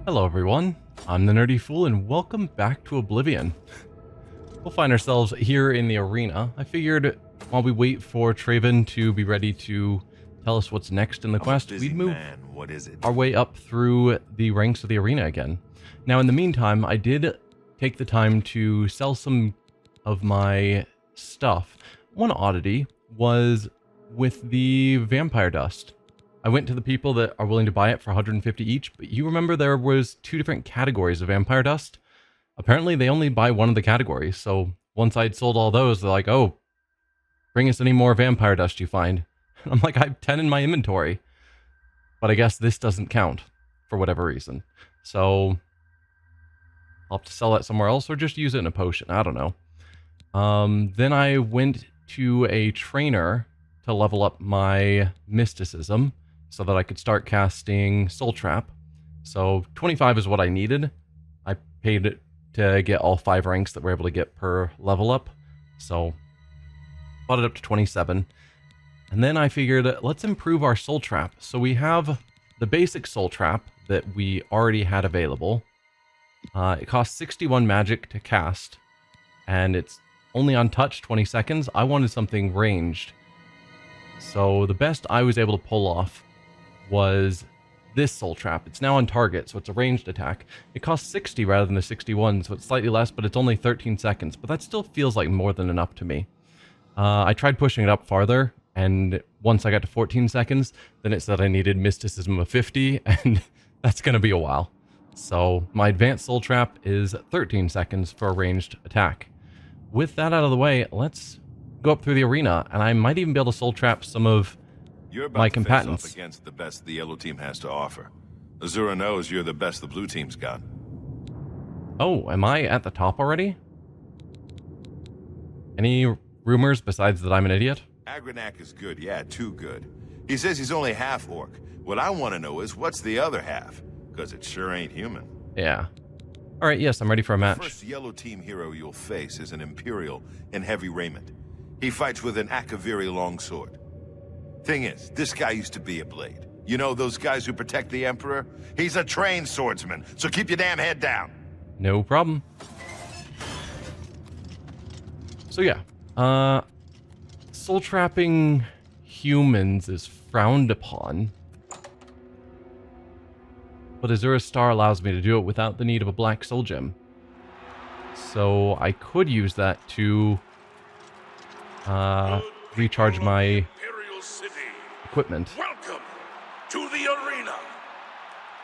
Hello everyone, I'm the Nerdy Fool and welcome back to Oblivion. We'll find ourselves here in the arena. I figured while we wait for Traven to be ready to tell us what's next in the quest, we'd move our way up through the ranks of the arena again. Now in the meantime, I did take the time to sell some of my stuff. One oddity was with the vampire dust. I went to the people that are willing to buy it for 150 each, but you remember there was two different categories of vampire dust? Apparently they only buy one of the categories, so once I'd sold all those, they're like, oh, bring us any more vampire dust you find. And I'm like, I have 10 in my inventory. But I guess this doesn't count, for whatever reason. So, I'll have to sell that somewhere else, or just use it in a potion, I don't know. Then I went to a trainer to level up my mysticism, so that I could start casting Soul Trap. So 25 is what I needed. I paid it to get all 5 ranks that we're able to get per level up. So bought it up to 27. And then I figured, let's improve our Soul Trap. So we have the basic Soul Trap that we already had available. It costs 61 magic to cast, and it's only on touch 20 seconds. I wanted something ranged. So the best I was able to pull off was this Soul Trap. It's now on target, so it's a ranged attack. It costs 60 rather than the 61, so it's slightly less, but it's only 13 seconds. But that still feels like more than enough to me. I tried pushing it up farther, and once I got to 14 seconds, then it said I needed Mysticism of 50, and that's going to be a while. So my advanced Soul Trap is 13 seconds for a ranged attack. With that out of the way, let's go up through the arena, and I might even be able to Soul Trap some of my combatants. Face off against the best the yellow team has to offer. Azura knows you're the best the blue team's got. Oh, am I at the top already? Any rumors besides that I'm an idiot? Agranak is good, yeah, too good. He says he's only half orc. What I want to know is what's the other half? Because it sure ain't human. Yeah. Alright, yes, I'm ready for a match. The first yellow team hero you'll face is an Imperial in heavy raiment. He fights with an Akaviri longsword. Thing is, this guy used to be a blade. You know those guys who protect the Emperor? He's a trained swordsman, so keep your damn head down. No problem. So yeah, soul trapping humans is frowned upon. But Azura's Star allows me to do it without the need of a black soul gem. So I could use that to recharge my equipment. Welcome to the arena.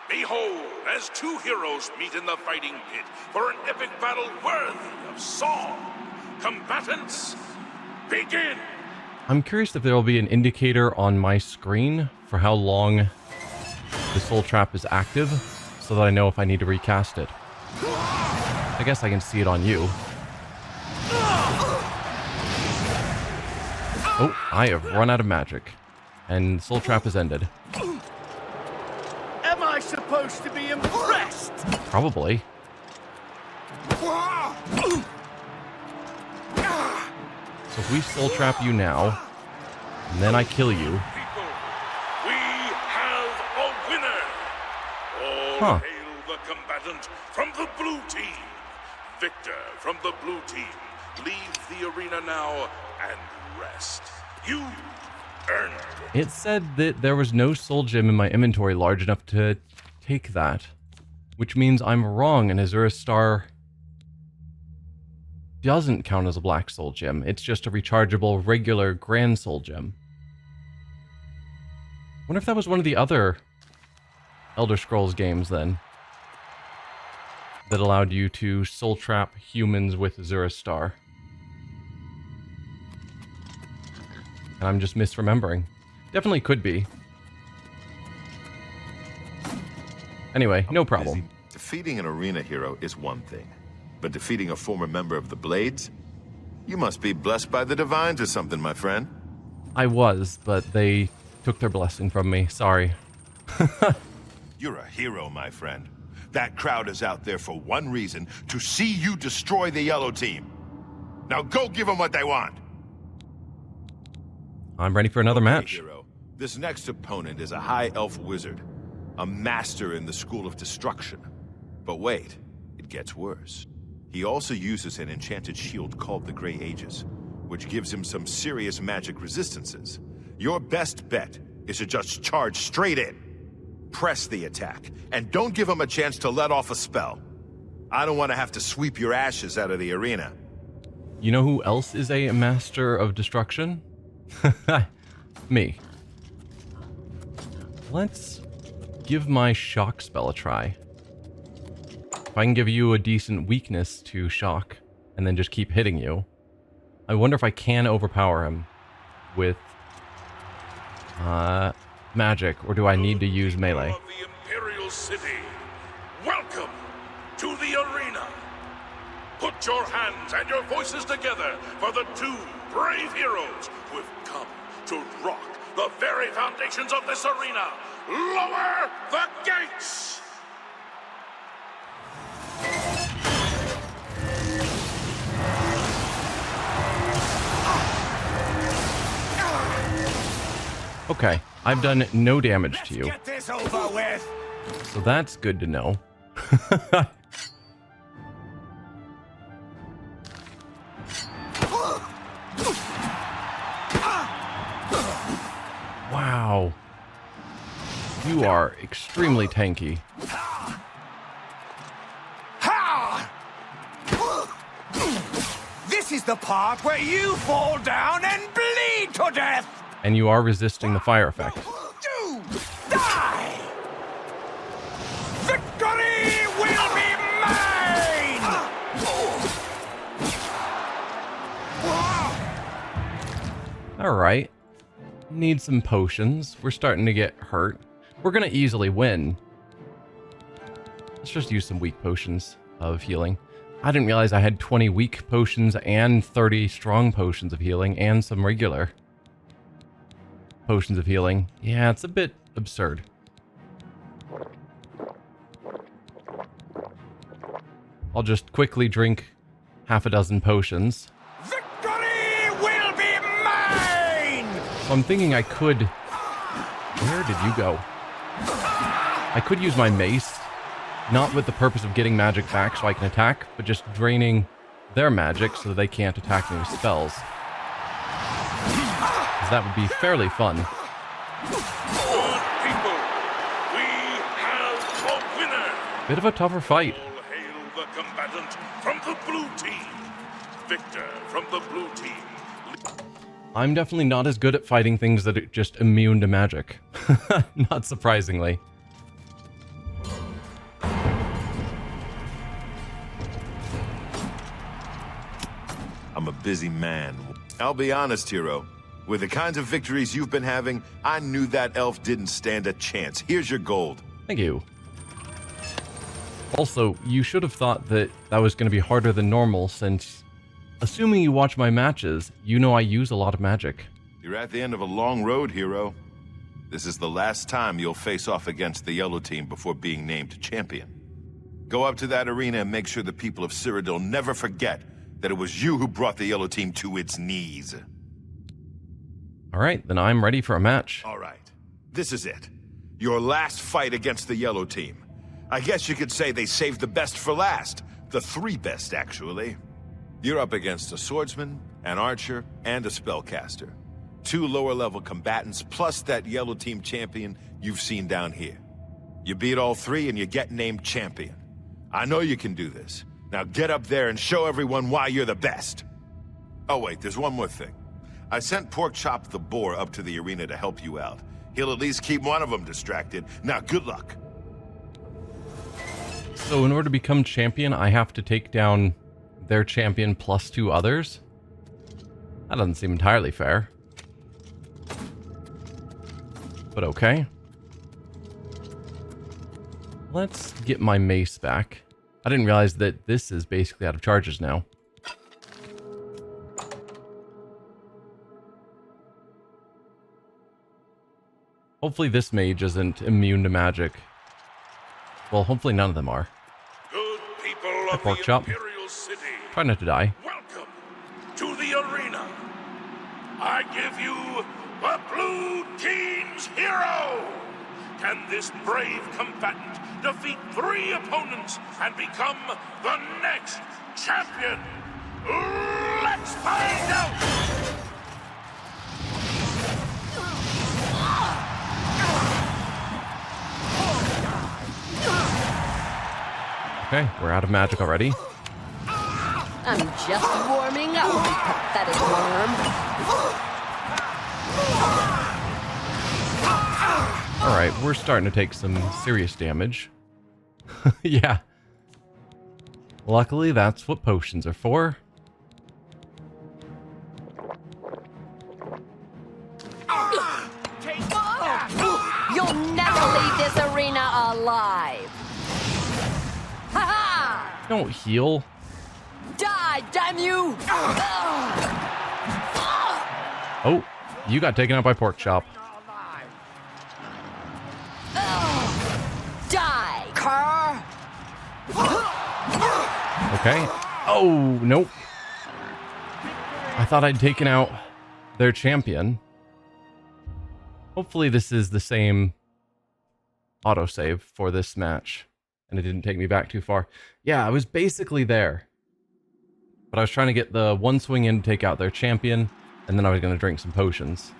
Behold, as two heroes meet in the fighting pit for an epic battle worthy of song. Combatants, begin! I'm curious if there will be an indicator on my screen for how long the Soul Trap is active, so that I know if I need to recast it. I guess I can see it on you. Oh, I have run out of magic. And Soul Trap has ended. Am I supposed to be impressed? Probably. So if we Soul Trap you now, and then I kill you. People, we have a winner. All hail the combatant from the blue team. Victor from the blue team. Leave the arena now and rest. You earned it. It said that there was no soul gem in my inventory large enough to take that, which means I'm wrong and Azura's Star doesn't count as a black soul gem. It's just a rechargeable regular grand soul gem. Wonder if that was one of the other Elder Scrolls games then that allowed you to soul trap humans with Azura's Star. And I'm just misremembering. Definitely could be. Anyway, no problem. Defeating an arena hero is one thing, but defeating a former member of the Blades? You must be blessed by the divines or something, my friend. I was, but they took their blessing from me. Sorry. You're a hero, my friend. That crowd is out there for one reason, to see you destroy the yellow team. Now go give them what they want. I'm ready for another match. Hero. This next opponent is a high elf wizard. a master in the School of Destruction. But wait, it gets worse. He also uses an enchanted shield called the Grey Aegis, which gives him some serious magic resistances. Your best bet is to just charge straight in. Press the attack, and don't give him a chance to let off a spell. I don't want to have to sweep your ashes out of the arena. You know who else is a master of destruction? Me. Let's give my shock spell a try. If I can give you a decent weakness to shock, and then just keep hitting you, I wonder if I can overpower him with magic, or do I need to use melee? Of the Imperial City, welcome to the arena. Put your hands and your voices together for the two brave heroes who have come to rock the very foundations of this arena. Lower the gates! Okay, I've done no damage to you, Get this over with. so that's good to know. Wow. You are extremely tanky. Ha! This is the part where you fall down and bleed to death. And you are resisting the fire effect. You die. Victory will be mine. Alright. Need some potions. We're starting to get hurt. We're gonna easily win. Let's just use some weak potions of healing. I didn't realize I had 20 weak potions and 30 strong potions of healing and some regular potions of healing. Yeah, it's a bit absurd. I'll just quickly drink half a dozen potions. Victory will be mine. So I'm thinking I could... Where did you go? I could use my mace, not with the purpose of getting magic back so I can attack, but just draining their magic so that they can't attack me with spells. That would be fairly fun. Good people, we have a winner! Bit of a tougher fight. All hail the combatant from the blue team. Victor from the blue team. I'm definitely not as good at fighting things that are just immune to magic. Not surprisingly. I'm a busy man. I'll be honest, hero. With the kinds of victories you've been having, I knew that elf didn't stand a chance. Here's your gold. Thank you. Also, you should have thought that that was going to be harder than normal since, assuming you watch my matches, you know I use a lot of magic. You're at the end of a long road, hero. This is the last time you'll face off against the yellow team before being named champion. Go up to that arena and make sure the people of Cyrodiil never forget that it was you who brought the yellow team to its knees. Alright, then I'm ready for a match. All right. This is it. Your last fight against the yellow team. I guess you could say they saved the best for last. The three best, actually. You're up against a swordsman, an archer, and a spellcaster. 2 lower-level combatants, plus that yellow team champion you've seen down here. You beat all 3 and you get named champion. I know you can do this. Now get up there and show everyone why you're the best. Oh wait, there's one more thing. I sent Porkchop the boar up to the arena to help you out. He'll at least keep one of them distracted. Now good luck. So in order to become champion, I have to take down their champion plus 2 others? That doesn't seem entirely fair. But okay. Let's get my mace back. I didn't realize that this is basically out of charges now. Hopefully this mage isn't immune to magic. Well, hopefully none of them are. Good people of Pork the chop. Imperial City, Try not to die. welcome to the arena. I give you the blue team's hero. can this brave combatant defeat 3 opponents and become the next champion? Let's find out! Okay, we're out of magic already. I'm just warming up, you pathetic worm. Alright, we're starting to take some serious damage. Yeah. Luckily, that's what potions are for. You'll never leave this arena alive. Ha ha! Don't heal. Die, damn you! Oh, you got taken out by Pork Chop. Die, cur! Okay. Oh, nope. I thought I'd taken out their champion. Hopefully this is the same autosave for this match. And it didn't take me back too far. Yeah, I was basically there. But I was trying to get the one swing in to take out their champion. And then I was going to drink some potions.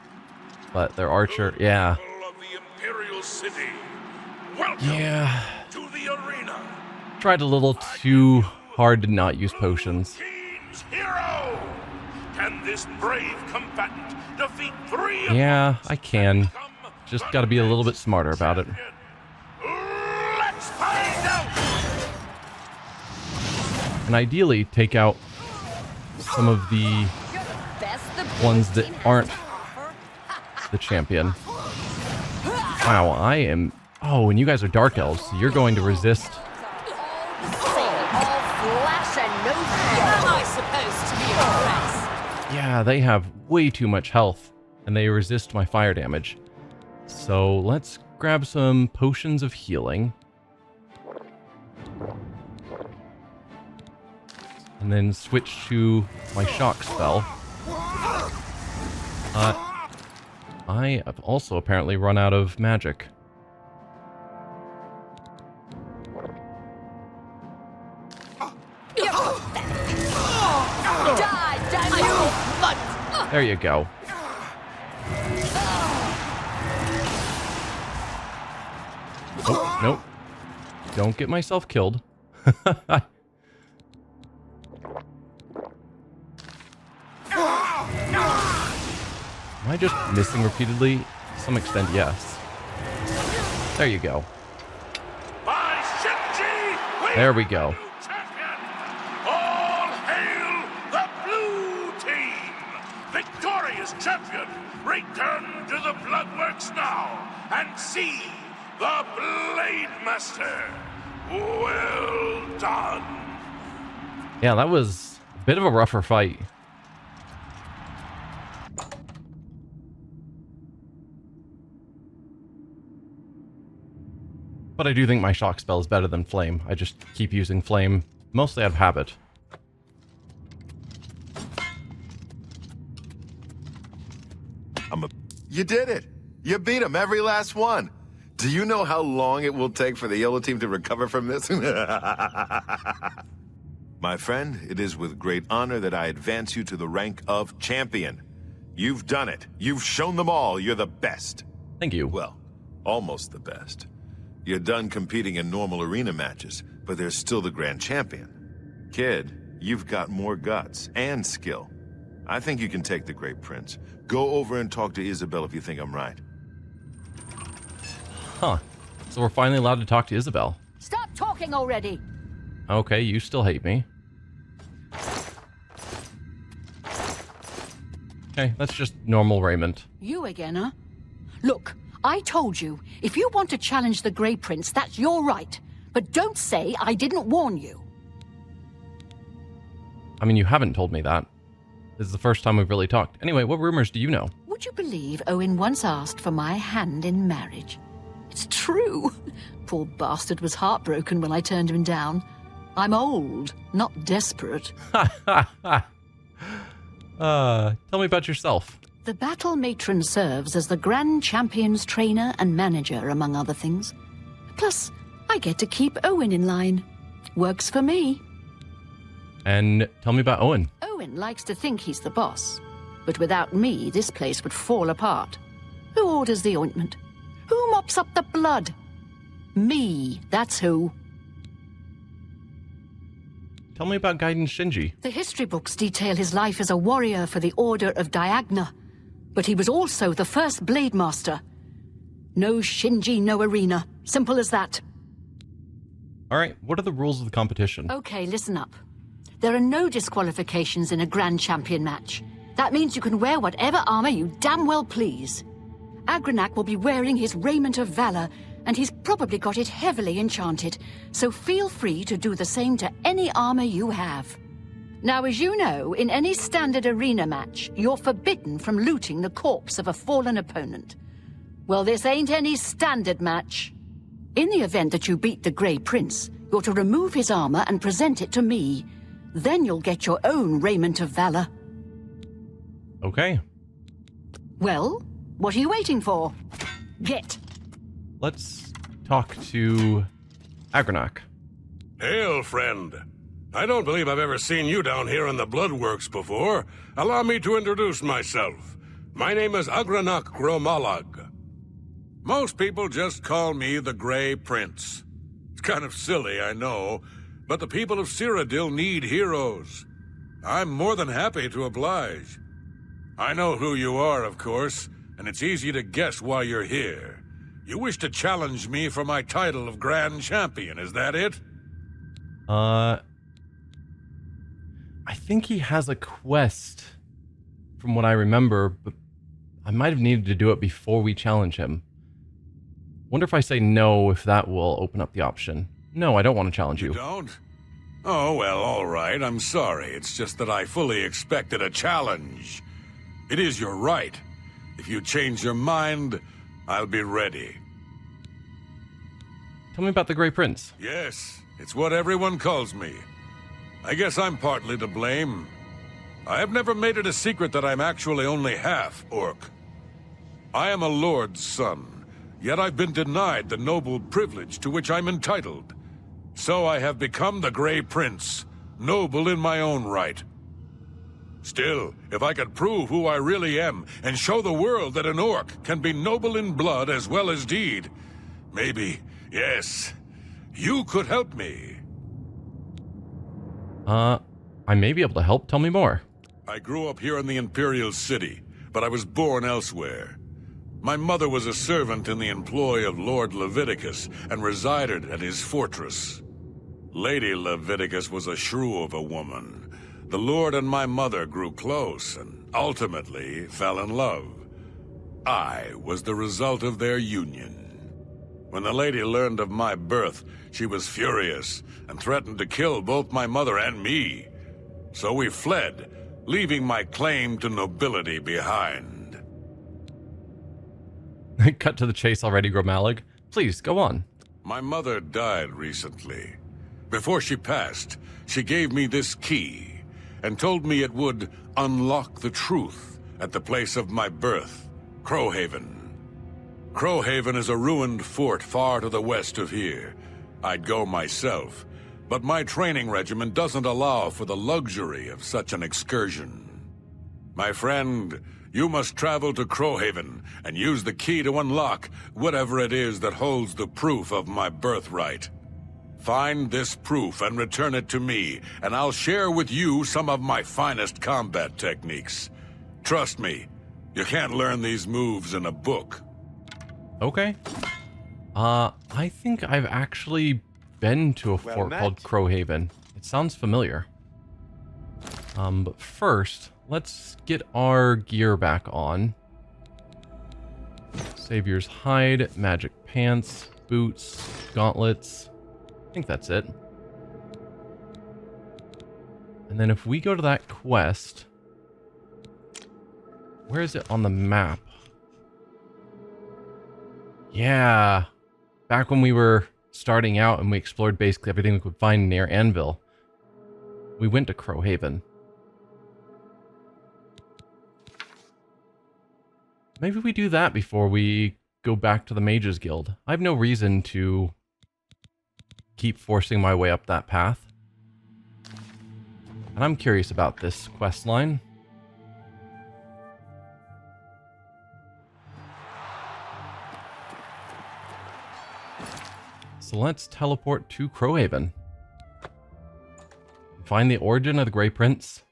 But their archer, yeah. Of the Imperial City. Welcome Yeah. to the arena. Tried a little too hard to not use potions. Team's hero. Can this brave combatant defeat 3 Yeah, opponents I can. and become Just the got to be a little bit next smarter about it. champion? Let's find out. And ideally take out some of the You're the best the ones blue that team has aren't to offer. the champion. Wow, I am... Oh, and you guys are Dark Elves, so you're going to resist... All flesh and no feel. Am I supposed to be impressed? Yeah, they have way too much health, and they resist my fire damage. So let's grab some potions of healing. And then switch to my shock spell. I have also apparently run out of magic. Die, damn you! There you go. Oh, nope. Don't get myself killed. Am I just missing repeatedly? To some extent, yes. There you go. By Shinji, There we go. champion. All hail the blue team. Victorious champion. Return to the Bloodworks now and see the Blade Master. Well done. Yeah, that was a bit of a rougher fight. But I do think my shock spell is better than flame. I just keep using flame, mostly out of habit. You did it! You beat him, every last one! Do you know how long it will take for the yellow team to recover from this? My friend, it is with great honor that I advance you to the rank of champion. You've done it. You've shown them all you're the best. Thank you. Well, almost the best. You're done competing in normal arena matches, but there's still the grand champion. Kid, you've got more guts and skill. I think you can take the Great Prince. Go over and talk to Isabel if you think I'm right. Huh. So we're finally allowed to talk to Isabel. Stop talking already! Okay, you still hate me. Okay, that's just normal raiment. You again, huh? Look, I told you, if you want to challenge the Grey Prince, that's your right. But don't say I didn't warn you. I mean, you haven't told me that. This is the first time we've really talked. Anyway, what rumors do you know? Would you believe Owen once asked for my hand in marriage? It's true. Poor bastard was heartbroken when I turned him down. I'm old, not desperate. Tell me about yourself. The Battle Matron serves as the Grand Champion's trainer and manager, among other things. Plus, I get to keep Owen in line. Works for me. And tell me about Owen. Owen likes to think he's the boss. But without me, this place would fall apart. Who orders the ointment? Who mops up the blood? Me, that's who. Tell me about Gaiden Shinji. The history books detail his life as a warrior for the Order of Diagna. But he was also the first Blade Master. No Shinji, no arena. Simple as that. Alright, what are the rules of the competition? Okay, listen up. There are no disqualifications in a Grand Champion match. That means you can wear whatever armor you damn well please. Agranak will be wearing his raiment of valor, and he's probably got it heavily enchanted, so feel free to do the same to any armor you have. Now, as you know, in any standard arena match, you're forbidden from looting the corpse of a fallen opponent. Well, this ain't any standard match. In the event that you beat the Grey Prince, you're to remove his armor and present it to me. Then you'll get your own raiment of valor. Okay. Well, what are you waiting for? Get. Let's talk to Agranak. Hail, friend. I don't believe I've ever seen you down here in the Bloodworks before. Allow me to introduce myself. My name is Agranak Gromalag. Most people just call me the Grey Prince. It's kind of silly, I know, but the people of Cyrodiil need heroes. I'm more than happy to oblige. I know who you are, of course, and it's easy to guess why you're here. You wish to challenge me for my title of Grand Champion, is that it? I think he has a quest, from what I remember, but I might have needed to do it before we challenge him. Wonder if I say no, if that will open up the option. No, I don't want to challenge you. You don't? Oh, well, all right. I'm sorry. It's just that I fully expected a challenge. It is your right. If you change your mind, I'll be ready. Tell me about the Grey Prince. Yes, it's what everyone calls me. I guess I'm partly to blame. I have never made it a secret that I'm actually only half orc. I am a lord's son, yet I've been denied the noble privilege to which I'm entitled. So I have become the Grey Prince, noble in my own right. Still, if I could prove who I really am and show the world that an orc can be noble in blood as well as deed, maybe, yes, you could help me. I may be able to help. Tell me more. I grew up here in the Imperial City, but I was born elsewhere. My mother was a servant in the employ of Lord Lovidicus and resided at his fortress. Lady Lovidicus was a shrew of a woman. The Lord and my mother grew close and ultimately fell in love. I was the result of their union. When the lady learned of my birth, she was furious and threatened to kill both my mother and me. So we fled, leaving my claim to nobility behind. Cut to the chase already, Gromalag. Please, go on. My mother died recently. Before she passed, she gave me this key and told me it would unlock the truth at the place of my birth, Crowhaven. Crowhaven is a ruined fort far to the west of here. I'd go myself, but my training regimen doesn't allow for the luxury of such an excursion. My friend, you must travel to Crowhaven and use the key to unlock whatever it is that holds the proof of my birthright. Find this proof and return it to me, and I'll share with you some of my finest combat techniques. Trust me, you can't learn these moves in a book. Okay. I think I've actually been to a fort called Crowhaven. It sounds familiar. But first, let's get our gear back on. Savior's hide, magic pants, boots, gauntlets. I think that's it. And then if we go to that quest, where is it on the map? Yeah, back when we were starting out and we explored basically everything we could find near Anvil, we went to Crowhaven. Maybe we do that before we go back to the Mages Guild. I have no reason to keep forcing my way up that path. And I'm curious about this quest line. So let's teleport to Crowhaven. Find the origin of the Grey Prince.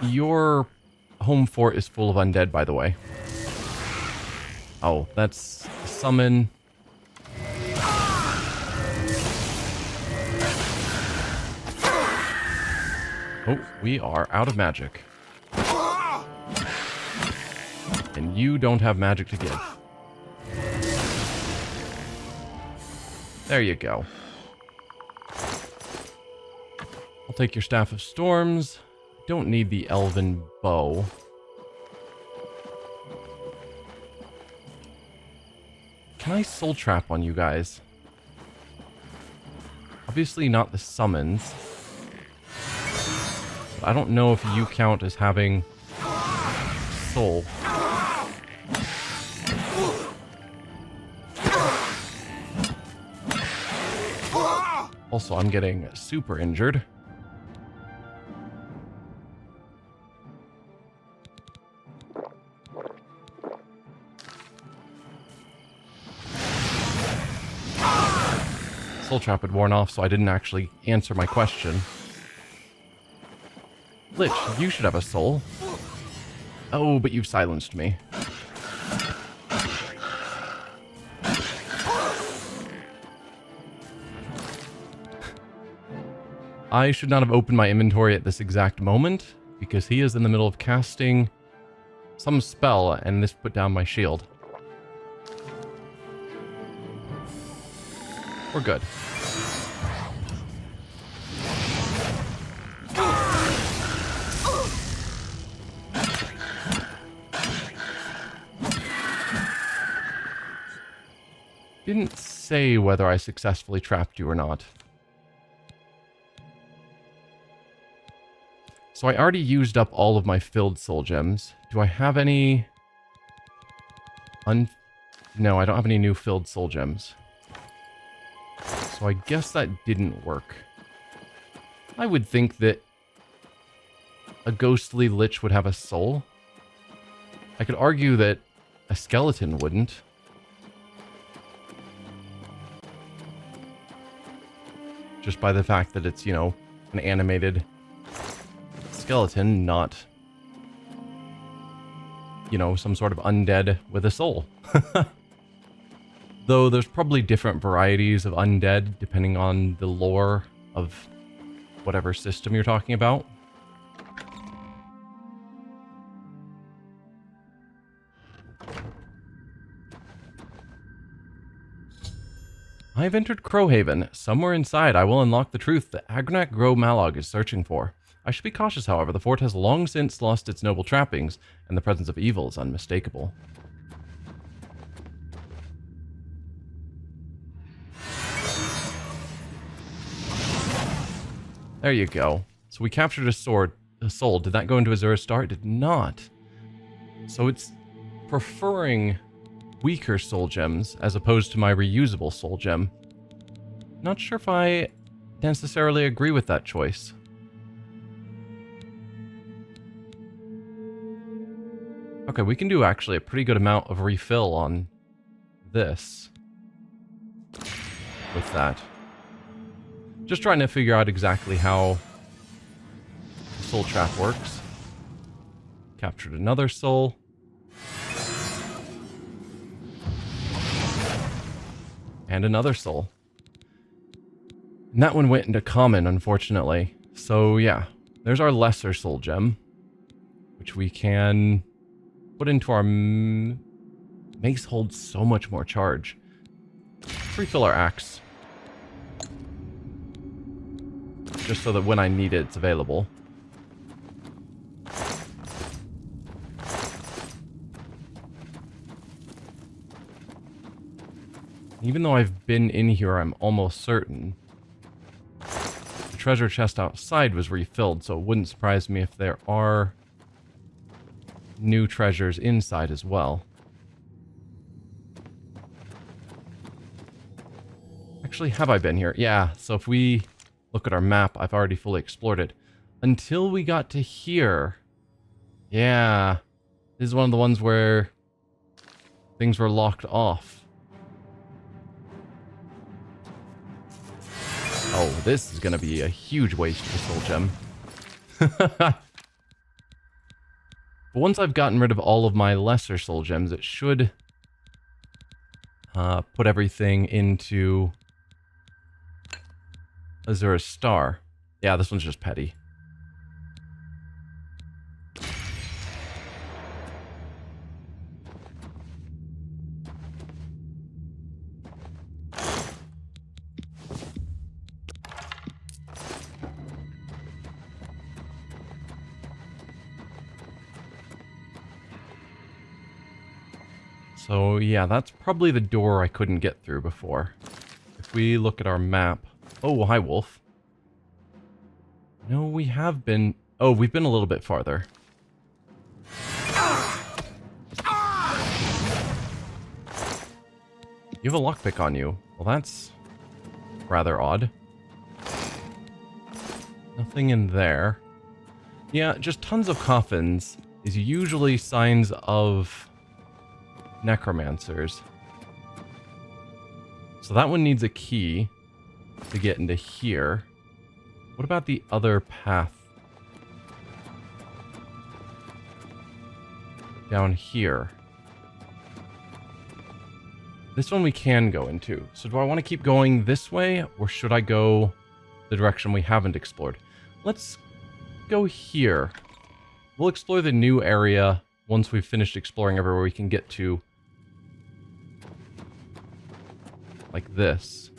Your home fort is full of undead, by the way. Oh, that's a summon. Oh, we are out of magic. And you don't have magic to give. There you go. I'll take your Staff of Storms. Don't need the Elven Bow. Can I soul trap on you guys? Obviously not the summons. But I don't know if you count as having soul. Also, I'm getting super injured. Soul Trap had worn off, so I didn't actually answer my question. Lich, you should have a soul. Oh, but you've silenced me. I should not have opened my inventory at this exact moment, because he is in the middle of casting some spell, and this put down my shield. We're good. Didn't say whether I successfully trapped you or not. So I already used up all of my filled soul gems. Do I have any... No, I don't have any new filled soul gems. So I guess that didn't work. I would think that a ghostly lich would have a soul. I could argue that a skeleton wouldn't. Just by the fact that it's, you know, an animated skeleton, not, you know, some sort of undead with a soul. Though there's probably different varieties of undead depending on the lore of whatever system you're talking about. I have entered Crowhaven. Somewhere inside I will unlock the truth that Agranac Grow Malog is searching for. I should be cautious, however. The fort has long since lost its noble trappings, and the presence of evil is unmistakable. There you go. So we captured a soul. Did that go into Azura's Star? It did not. So it's preferring weaker soul gems as opposed to my reusable soul gem. Not sure if I necessarily agree with that choice. Okay, we can do actually a pretty good amount of refill on this with that. Just trying to figure out exactly how soul trap works. Captured another soul. And another soul. And that one went into common, unfortunately. So yeah, there's our lesser soul gem, which we can put into our mace. Holds so much more charge. Refill our axe. Just so that when I need it, it's available. Even though I've been in here, I'm almost certain the treasure chest outside was refilled, so it wouldn't surprise me if there are new treasures inside as well. Actually, have I been here? Yeah, so if we look at our map, I've already fully explored it. Until we got to here. Yeah. This is one of the ones where things were locked off. Oh, this is going to be a huge waste of a soul gem. But once I've gotten rid of all of my lesser soul gems, it should put everything into Azura's Star. Yeah, this one's just petty. So yeah, that's probably the door I couldn't get through before. If we look at our map... Oh, hi, wolf. No, we have been... Oh, we've been a little bit farther. You have a lockpick on you. Well, that's rather odd. Nothing in there. Yeah, just tons of coffins is usually signs of necromancers. So that one needs a key to get into here. What about the other path? Down here. This one we can go into. So do I want to keep going this way, or should I go the direction we haven't explored? Let's go here. We'll explore the new area once we've finished exploring everywhere we can get to. Like this.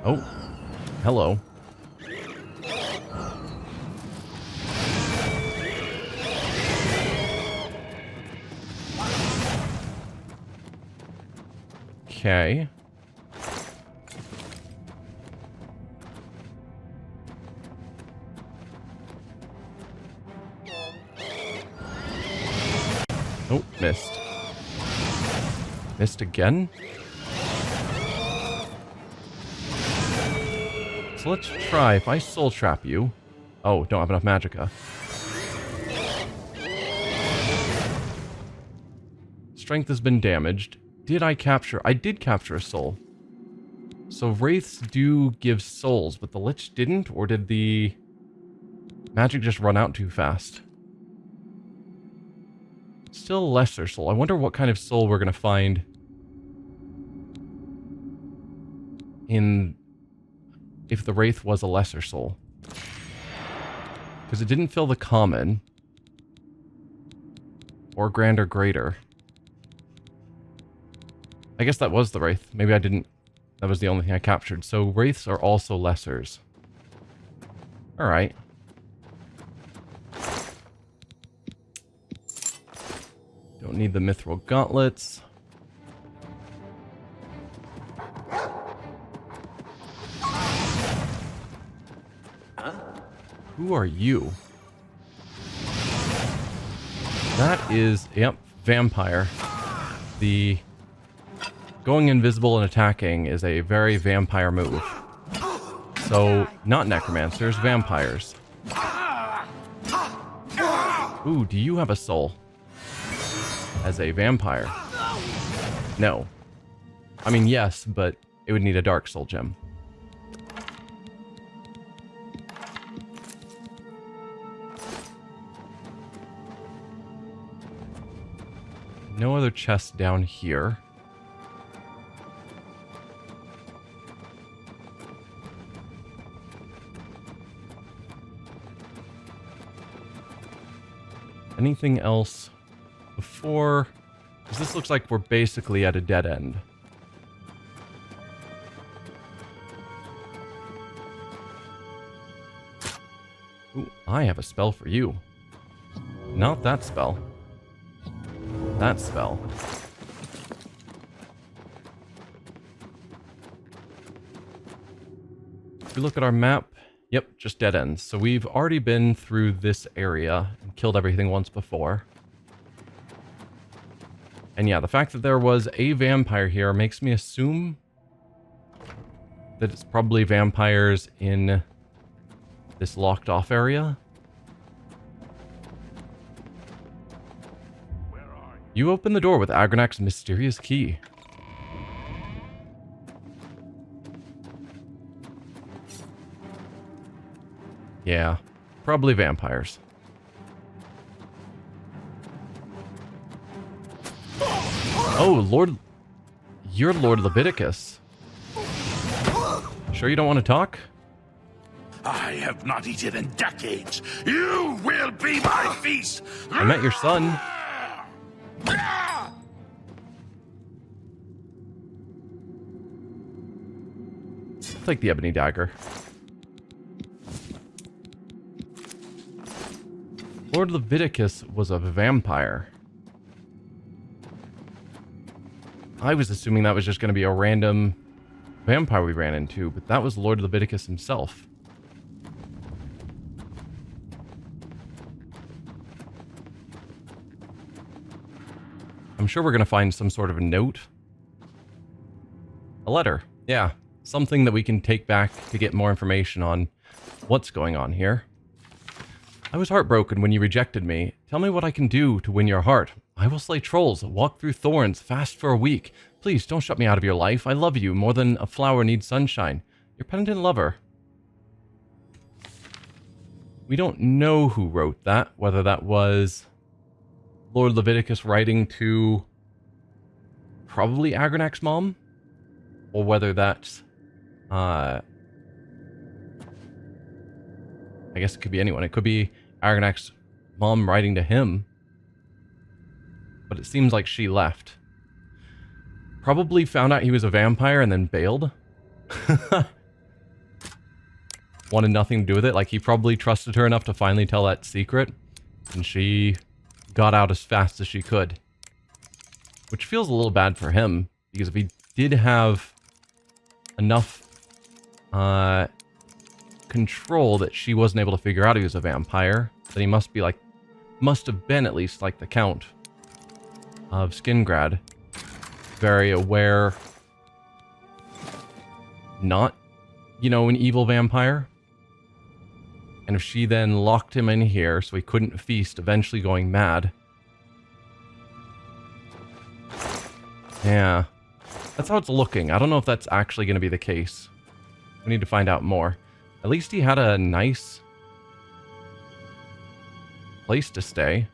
Oh, hello. Okay. Oh, missed. Missed again? So let's try. If I soul trap you... Oh, don't have enough magicka. Strength has been damaged. Did I capture? I did capture a soul. So wraiths do give souls, but the lich didn't? Or did the magic just run out too fast? Still lesser soul. I wonder what kind of soul we're going to find in... if the wraith was a lesser soul. Because it didn't fill the common. Or grand or greater. I guess that was the wraith. Maybe I didn't... That was the only thing I captured. So wraiths are also lessers. Alright. Don't need the mithril gauntlets. Who are you? That is... Yep, vampire. The... Going invisible and attacking is a very vampire move. So, not necromancers, vampires. Ooh, do you have a soul? As a vampire? No. I mean, yes, but it would need a dark soul gem. No other chests down here. Anything else before? Because this looks like we're basically at a dead end. Ooh, I have a spell for you. Not that spell. That spell. If we look at our map, yep, just dead ends. So we've already been through this area and killed everything once before. And yeah, the fact that there was a vampire here makes me assume that it's probably vampires in this locked off area. You open the door with Agronach's mysterious key. Yeah, probably vampires. Oh, Lord... You're Lord Lovidicus. Sure you don't want to talk? I have not eaten in decades. You will be my feast. I met your son. I'll take the ebony dagger. Lord Lovidicus was a vampire. I was assuming that was just going to be a random vampire we ran into, but that was Lord Lovidicus himself. I'm sure we're going to find some sort of a note. A letter. Yeah. Something that we can take back to get more information on what's going on here. I was heartbroken when you rejected me. Tell me what I can do to win your heart. I will slay trolls, walk through thorns, fast for a week. Please don't shut me out of your life. I love you more than a flower needs sunshine. Your penitent lover. We don't know who wrote that, whether that was Lord Lovidicus writing to probably Agronach's mom, or whether that's I guess it could be anyone. It could be Agronach's mom writing to him, but it seems like she left. Probably found out he was a vampire and then bailed. Wanted nothing to do with it. Like, he probably trusted her enough to finally tell that secret, and she got out as fast as she could. Which feels a little bad for him, because if he did have enough control that she wasn't able to figure out he was a vampire, then he must have been at least like the Count of Skingrad. Very aware, not, an evil vampire. And if she then locked him in here so he couldn't feast, eventually going mad. Yeah, that's how it's looking. I don't know if that's actually going to be the case. We need to find out more. At least he had a nice place to stay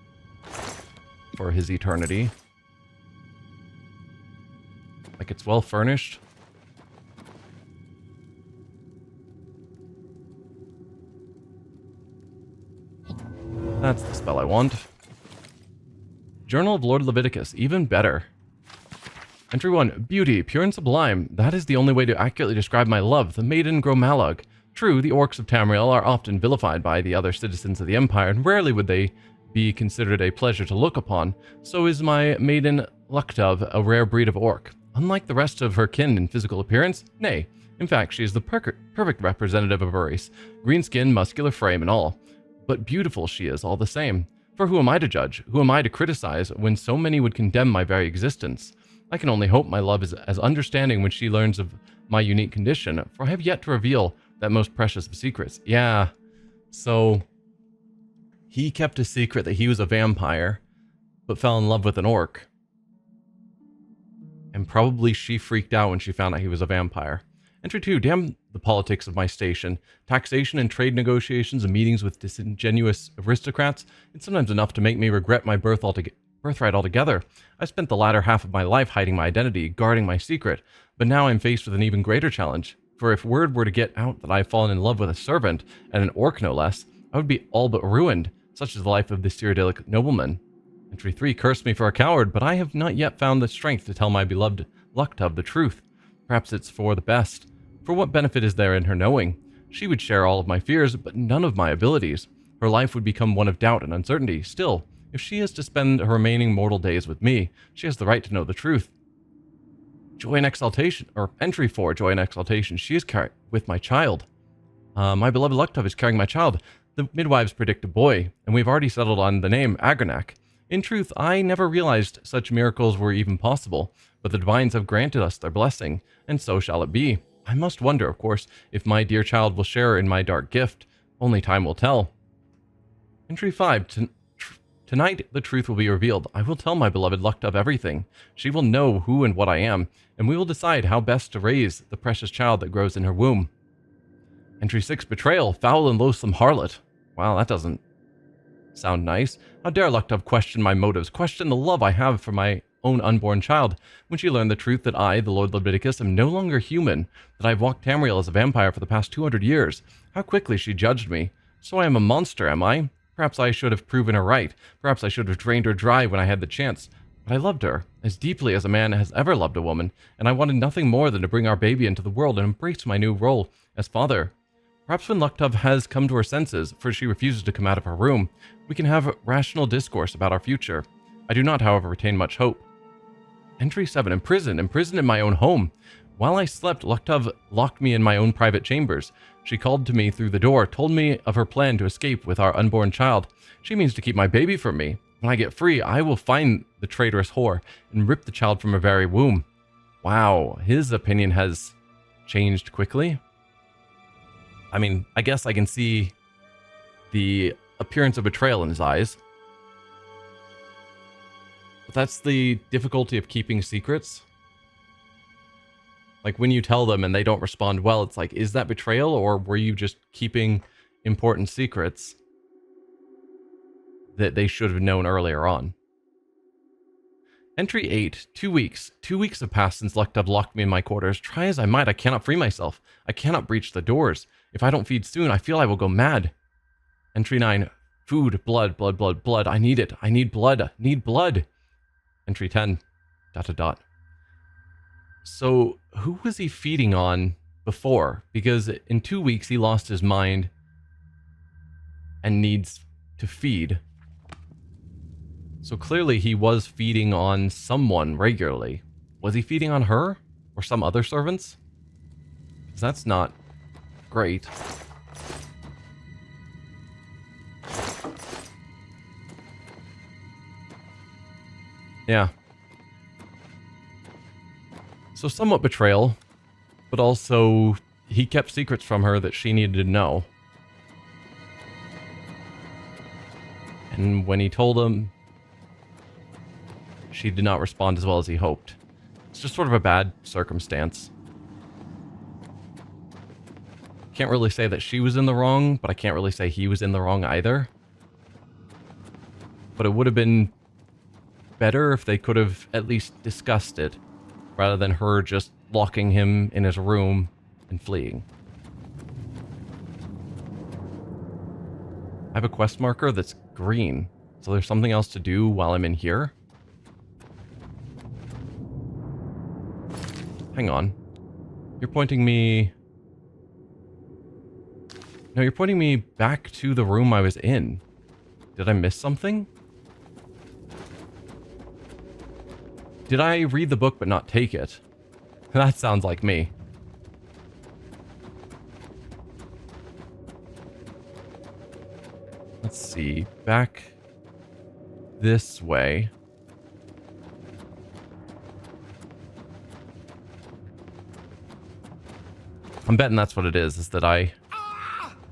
for his eternity. Like, it's well furnished. That's the spell I want. Journal of Lord Lovidicus, even better. Entry 1, beauty, pure and sublime. That is the only way to accurately describe my love, the maiden Gromalog. True, the orcs of Tamriel are often vilified by the other citizens of the Empire, and rarely would they be considered a pleasure to look upon. So is my maiden Luktov, a rare breed of orc. Unlike the rest of her kin in physical appearance, nay, in fact, she is the perfect representative of her race. Green skin, muscular frame, and all. But beautiful she is, all the same. For who am I to judge? Who am I to criticize when so many would condemn my very existence? I can only hope my love is as understanding when she learns of my unique condition, for I have yet to reveal that most precious of secrets. Yeah, so he kept a secret that he was a vampire, but fell in love with an orc. And probably she freaked out when she found out he was a vampire. Entry 2, damn the politics of my station. Taxation and trade negotiations and meetings with disingenuous aristocrats. It's sometimes enough to make me regret my birthright altogether. I spent the latter half of my life hiding my identity, guarding my secret. But now I'm faced with an even greater challenge. For if word were to get out that I have fallen in love with a servant, and an orc no less, I would be all but ruined. Such is the life of the Cyrodiilic nobleman. Entry 3, curse me for a coward, but I have not yet found the strength to tell my beloved Luktov the truth. Perhaps it's for the best. For what benefit is there in her knowing? She would share all of my fears, but none of my abilities. her life would become one of doubt and uncertainty. Still, if she is to spend her remaining mortal days with me, she has the right to know the truth. Joy and exaltation, or entry for joy and exaltation. She is with my child. My beloved Luktov is carrying my child. The midwives predict a boy, and we've already settled on the name, Agranac. In truth, I never realized such miracles were even possible, but the divines have granted us their blessing, and so shall it be. I must wonder, of course, if my dear child will share in my dark gift. Only time will tell. Entry 5. Tonight the truth will be revealed. I will tell my beloved Luktov everything. She will know who and what I am, and we will decide how best to raise the precious child that grows in her womb. Entry 6. Betrayal. Foul and loathsome harlot. Wow, that doesn't sound nice. How dare Luktov question my motives, question the love I have for my own unborn child, when she learned the truth that I, the Lord Lovidicus, am no longer human, that I've walked Tamriel as a vampire for the past 200 years. How quickly she judged me. So I am a monster, am I? Perhaps I should have proven her right. Perhaps I should have drained her dry when I had the chance. But I loved her, as deeply as a man has ever loved a woman, and I wanted nothing more than to bring our baby into the world and embrace my new role as father. Perhaps when Luktov has come to her senses, for she refuses to come out of her room, we can have rational discourse about our future. I do not, however, retain much hope. Entry 7. Imprisoned in my own home. While I slept, Luktov locked me in my own private chambers. She called to me through the door, told me of her plan to escape with our unborn child. She means to keep my baby from me. When I get free, I will find the traitorous whore and rip the child from her very womb. Wow, his opinion has changed quickly. I mean, I guess I can see the appearance of betrayal in his eyes. But that's the difficulty of keeping secrets. Like, when you tell them and they don't respond well, it's like, is that betrayal, or were you just keeping important secrets that they should have known earlier on? Entry 8. 2 weeks. 2 weeks have passed since Luktov locked me in my quarters. Try as I might, I cannot free myself. I cannot breach the doors. If I don't feed soon, I feel I will go mad. Entry 9. Food. Blood. Blood. Blood. Blood. I need it. I need blood. Need blood. Entry 10. ... So, who was he feeding on before? Because in 2 weeks, he lost his mind and needs to feed. So clearly he was feeding on someone regularly. Was he feeding on her? Or some other servants? Because that's not great. Yeah. So somewhat betrayal, but also he kept secrets from her that she needed to know. And when he told him, she did not respond as well as he hoped. It's just sort of a bad circumstance. Can't really say that she was in the wrong, but I can't really say he was in the wrong either. But it would have been better if they could have at least discussed it, rather than her just locking him in his room and fleeing. I have a quest marker that's green, so there's something else to do while I'm in here. Hang on. You're pointing me... No, you're pointing me back to the room I was in. Did I miss something? Did I read the book but not take it? That sounds like me. Let's see. Back this way. I'm betting that's what it is that I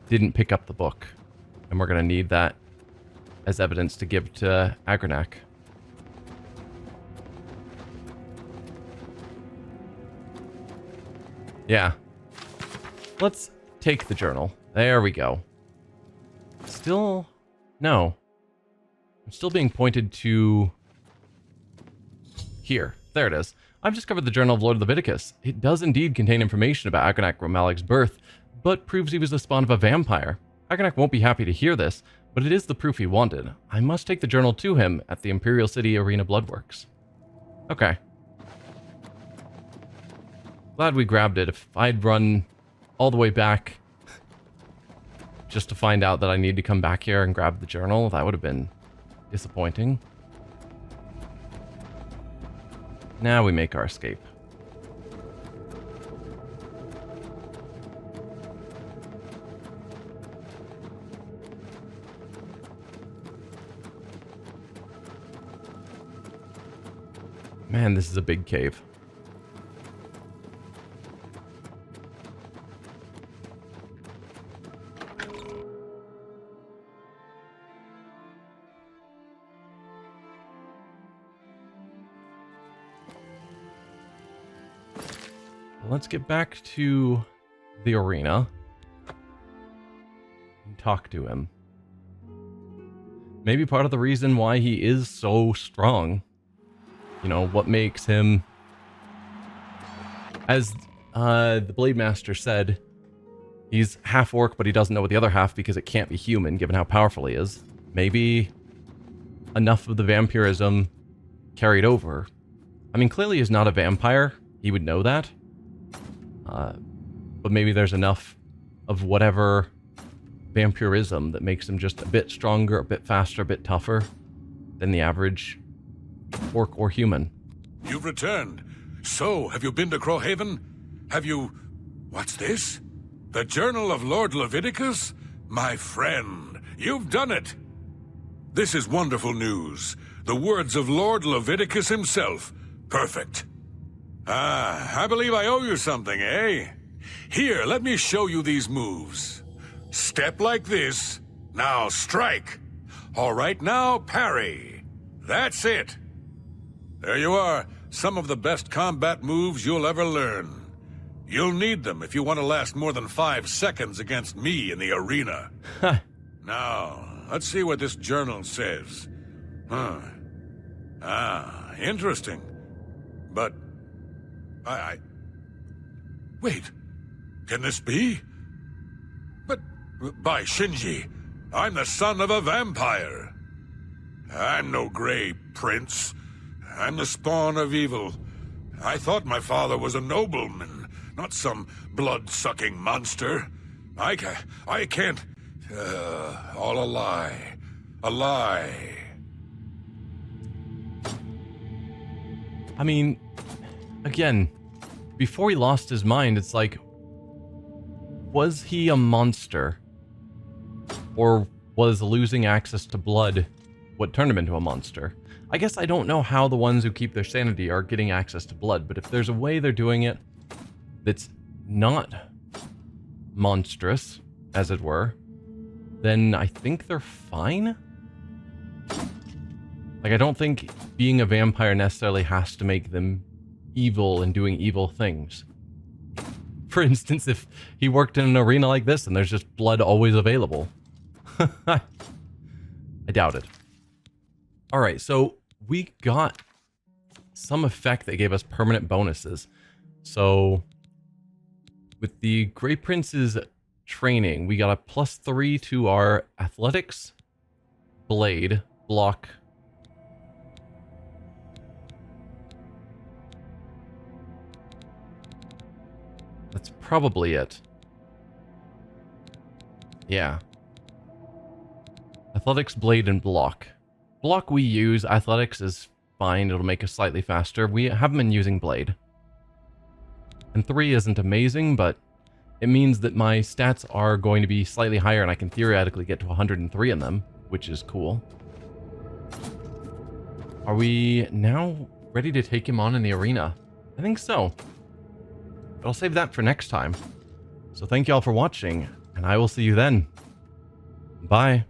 didn't pick up the book. And we're going to need that as evidence to give to Agranac. Yeah. Let's take the journal. There we go. Still... No. I'm still being pointed to... Here. There it is. I've discovered the Journal of Lord Lovidicus. It does indeed contain information about Agranac Romalic's birth, but proves he was the spawn of a vampire. Agranac won't be happy to hear this, but it is the proof he wanted. I must take the journal to him at the Imperial City Arena Bloodworks. Okay. Glad we grabbed it. If I'd run all the way back just to find out that I need to come back here and grab the journal. That would have been disappointing. Now we make our escape. Man, this is a big cave. Let's get back to the arena and talk to him. Maybe part of the reason why he is so strong. You know, what makes him, as the Blade Master said, he's half orc, but he doesn't know what the other half because it can't be human, given how powerful he is. Maybe enough of the vampirism carried over. I mean, clearly he's not a vampire. He would know that. But maybe there's enough of whatever vampirism that makes him just a bit stronger, a bit faster, a bit tougher than the average orc or human. You've returned. So, have you been to Crowhaven? Have you... What's this? The Journal of Lord Lovidicus? My friend, you've done it. This is wonderful news. The words of Lord Lovidicus himself. Perfect. Ah, I believe I owe you something, eh? Here, let me show you these moves. Step like this. Now strike. All right, now parry. That's it. There you are. Some of the best combat moves you'll ever learn. You'll need them if you want to last more than 5 seconds against me in the arena. Now, let's see what this journal says. Ah, interesting. But... Wait. Can this be? But, by Shinji, I'm the son of a vampire. I'm no Grey Prince. I'm the spawn of evil. I thought my father was a nobleman, not some blood-sucking monster. I can't... all a lie. A lie. I mean, again, before he lost his mind, it's like, was he a monster? Or was losing access to blood what turned him into a monster? I guess I don't know how the ones who keep their sanity are getting access to blood, but if there's a way they're doing it that's not monstrous, as it were, then I think they're fine. Like, I don't think being a vampire necessarily has to make them evil and doing evil things. For instance, if he worked in an arena like this and there's just blood always available. I doubt it. Alright, so we got some effect that gave us permanent bonuses. So, with the Grey Prince's training, we got a +3 to our athletics, blade, block. That's probably it. Yeah. Athletics, blade, and block. Block we use. Athletics is fine. It'll make us slightly faster. We haven't been using blade. And 3 isn't amazing, but it means that my stats are going to be slightly higher and I can theoretically get to 103 in them, which is cool. Are we now ready to take him on in the arena? I think so. But I'll save that for next time. So thank you all for watching, and I will see you then. Bye.